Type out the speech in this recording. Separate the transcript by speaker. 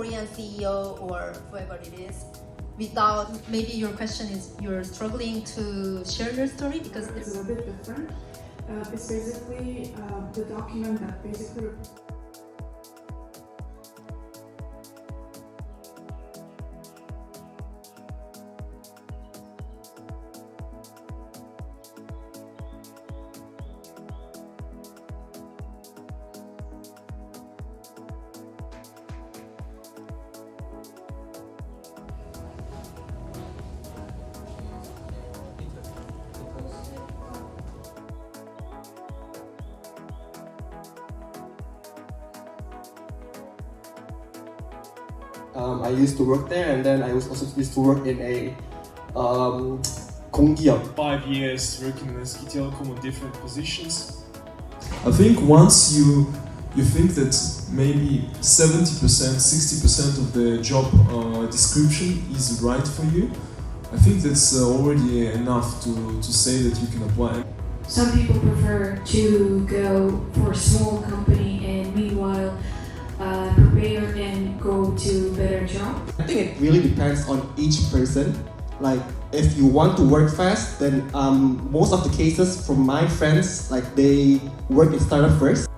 Speaker 1: Korean CEO or whoever it is, without, maybe your question is you're struggling to share your story because
Speaker 2: it's a bit different. It's basically the document that basically
Speaker 3: I used to work there, and then I also used to work in a 공기업.
Speaker 4: 5 years working in SK Telecom on different positions.
Speaker 5: I think once you think that maybe 70%, 60% of the job description is right for you, I think that's already enough to say that you can apply.
Speaker 6: Some people prefer to go for a small company and meanwhile prepare and go to a better job.
Speaker 3: I think it really depends on each person. Like if you want to work fast, then most of the cases from my friends, like they work in startup first.